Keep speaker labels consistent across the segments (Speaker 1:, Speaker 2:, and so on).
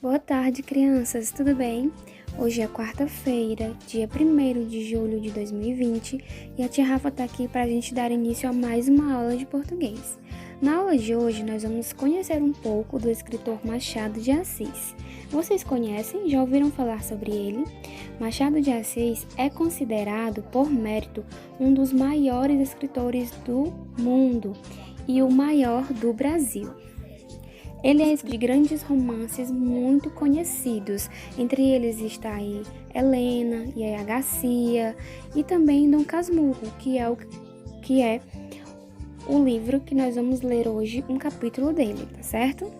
Speaker 1: Boa tarde, crianças, tudo bem? Hoje é quarta-feira, dia 1º de julho de 2020 e a tia Rafa está aqui para a gente dar início a mais uma aula de português. Na aula de hoje, nós vamos conhecer um pouco do escritor Machado de Assis. Vocês conhecem? Já ouviram falar sobre ele? Machado de Assis é considerado, por mérito, um dos maiores escritores do mundo e o maior do Brasil. Ele é de grandes romances muito conhecidos, entre eles está aí Helena, Yaya Garcia e também Dom Casmurro, que é o livro que nós vamos ler hoje, um capítulo dele, tá certo?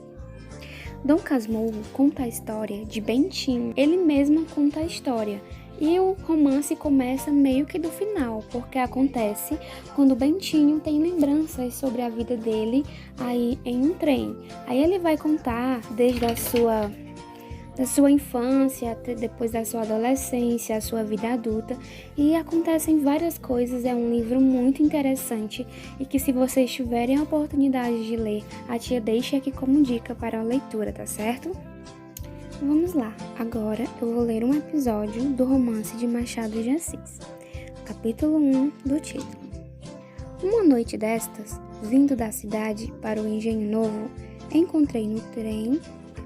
Speaker 1: Dom Casmurro conta a história de Bentinho, ele mesmo conta a história. E o romance começa meio que do final, porque acontece quando Bentinho tem lembranças sobre a vida dele aí em um trem. Aí ele vai contar desde a sua infância, até depois da sua adolescência, a sua vida adulta. E acontecem várias coisas, é um livro muito interessante e que se vocês tiverem a oportunidade de ler, a tia deixa aqui como dica para a leitura, tá certo? Vamos lá, agora eu vou ler um episódio do romance de Machado de Assis, capítulo 1 do título. Uma noite destas, vindo da cidade para o Engenho Novo, encontrei no trem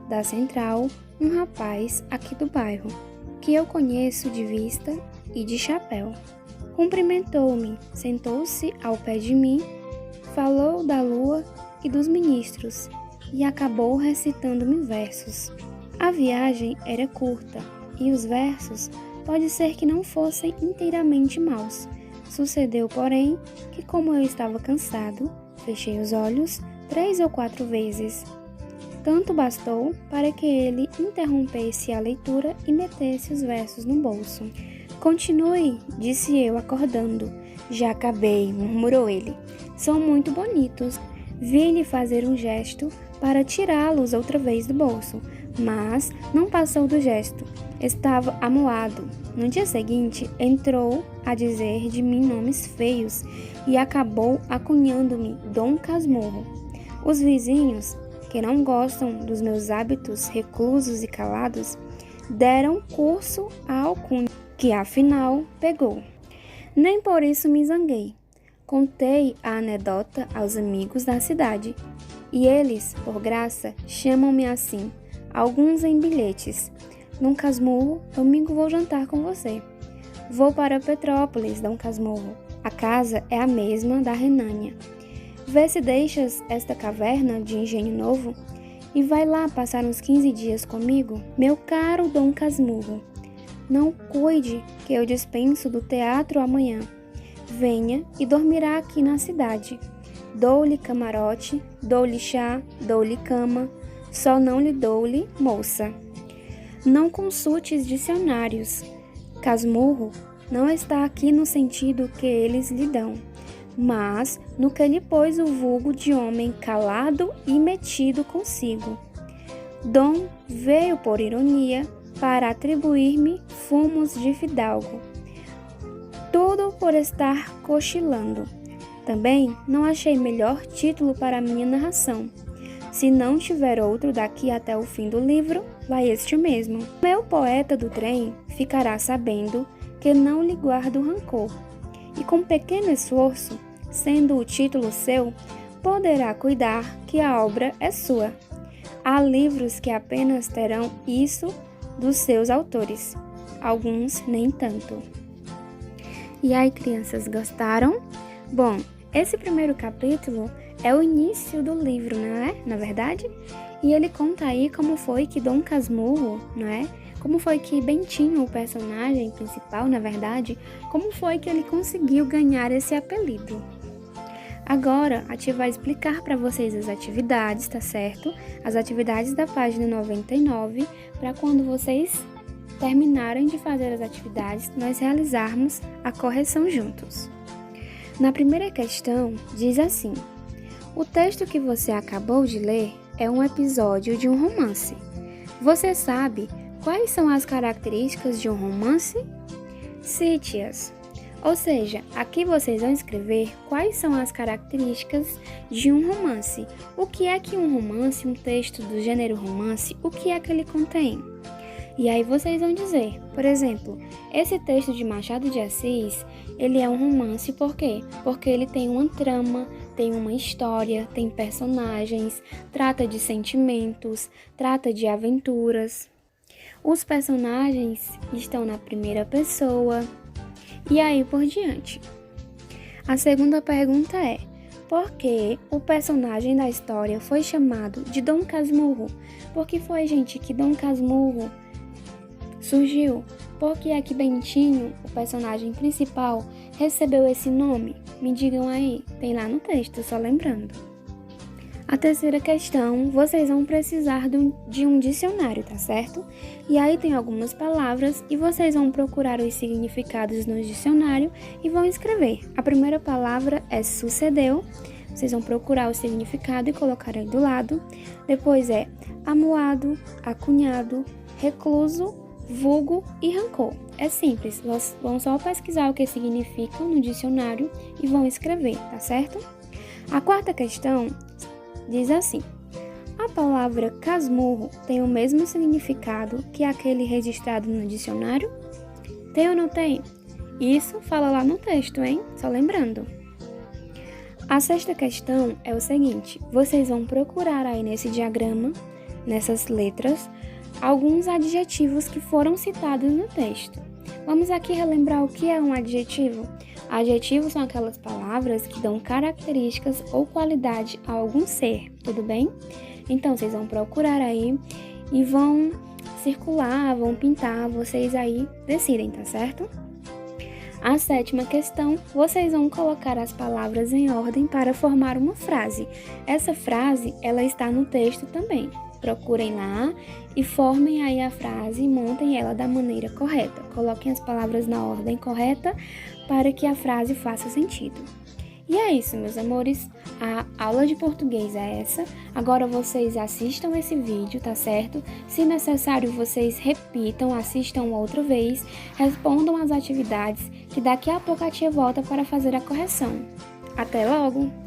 Speaker 1: da central um rapaz aqui do bairro, que eu conheço de vista e de chapéu. Cumprimentou-me, sentou-se ao pé de mim, falou da lua e dos ministros e acabou recitando-me versos. A viagem era curta e os versos pode ser que não fossem inteiramente maus. Sucedeu, porém, que como eu estava cansado, fechei os olhos 3 ou 4 vezes. Tanto bastou para que ele interrompesse a leitura e metesse os versos no bolso. Continue, disse eu, acordando. Já acabei, murmurou ele. São muito bonitos. Vi-lhe fazer um gesto para tirá-los outra vez do bolso, mas não passou do gesto. Estava amuado. No dia seguinte, entrou a dizer de mim nomes feios e acabou acunhando-me Dom Casmurro. Os vizinhos, que não gostam dos meus hábitos reclusos e calados, deram curso à alcunha, que afinal pegou. Nem por isso me zanguei. Contei a anedota aos amigos da cidade, e eles, por graça, chamam-me assim, alguns em bilhetes. Dom Casmurro, domingo vou jantar com você. Vou para Petrópolis, Dom Casmurro. A casa é a mesma da Renânia. Vê se deixas esta caverna de Engenho Novo e vai lá passar uns 15 dias comigo, meu caro Dom Casmurro. Não cuide que eu dispenso do teatro amanhã. Venha e dormirá aqui na cidade. Dou-lhe camarote, dou-lhe chá, dou-lhe cama, só não lhe dou-lhe moça. Não consultes dicionários. Casmurro não está aqui no sentido que eles lhe dão, mas no que lhe pôs o vulgo de homem calado e metido consigo. Dom veio por ironia para atribuir-me fumos de fidalgo. Tudo por estar cochilando. Também não achei melhor título para minha narração. Se não tiver outro daqui até o fim do livro, vai este mesmo. Meu poeta do trem ficará sabendo que não lhe guardo rancor. E com pequeno esforço, sendo o título seu, poderá cuidar que a obra é sua. Há livros que apenas terão isso dos seus autores. Alguns nem tanto. E aí, crianças, gostaram? Bom, esse primeiro capítulo é o início do livro, não é? Na verdade? E ele conta aí como foi que Dom Casmurro, não é? Como foi que Bentinho, o personagem principal, na verdade, como foi que ele conseguiu ganhar esse apelido. Agora, a tia vai explicar para vocês as atividades, tá certo? As atividades da página 99, para quando vocês terminarem de fazer as atividades, nós realizarmos a correção juntos. Na primeira questão, diz assim: o texto que você acabou de ler é um episódio de um romance. Você sabe quais são as características de um romance? Cite-as. Ou seja, aqui vocês vão escrever quais são as características de um romance. O que é que um romance, um texto do gênero romance, o que é que ele contém? E aí vocês vão dizer, por exemplo, esse texto de Machado de Assis, ele é um romance por quê? Porque ele tem uma trama, tem uma história, tem personagens, trata de sentimentos, trata de aventuras. Os personagens estão na primeira pessoa e aí por diante. A segunda pergunta é: por que o personagem da história foi chamado de Dom Casmurro? Por que foi, gente, que Dom Casmurro surgiu? Por que é que Bentinho, o personagem principal, recebeu esse nome? Me digam aí, tem lá no texto, só lembrando. A terceira questão, vocês vão precisar de um dicionário, tá certo? E aí tem algumas palavras e vocês vão procurar os significados no dicionário e vão escrever. A primeira palavra é sucedeu, vocês vão procurar o significado e colocar aí do lado. Depois é amuado, acunhado, recluso, vulgo e rancor. É simples, vão só pesquisar o que significam no dicionário e vão escrever, tá certo? A quarta questão diz assim: a palavra casmurro tem o mesmo significado que aquele registrado no dicionário? Tem ou não tem? Isso fala lá no texto, hein? Só lembrando. A sexta questão é o seguinte: vocês vão procurar aí nesse diagrama, nessas letras, alguns adjetivos que foram citados no texto. Vamos aqui relembrar o que é um adjetivo. Adjetivos são aquelas palavras que dão características ou qualidade a algum ser, tudo bem? Então, vocês vão procurar aí e vão circular, vão pintar, vocês aí decidem, tá certo? A sétima questão, vocês vão colocar as palavras em ordem para formar uma frase. Essa frase, ela está no texto também. Procurem lá e formem aí a frase e montem ela da maneira correta. Coloquem as palavras na ordem correta para que a frase faça sentido. E é isso, meus amores. A aula de português é essa. Agora vocês assistam esse vídeo, tá certo? Se necessário, vocês repitam, assistam outra vez, respondam as atividades, que daqui a pouco a tia volta para fazer a correção. Até logo!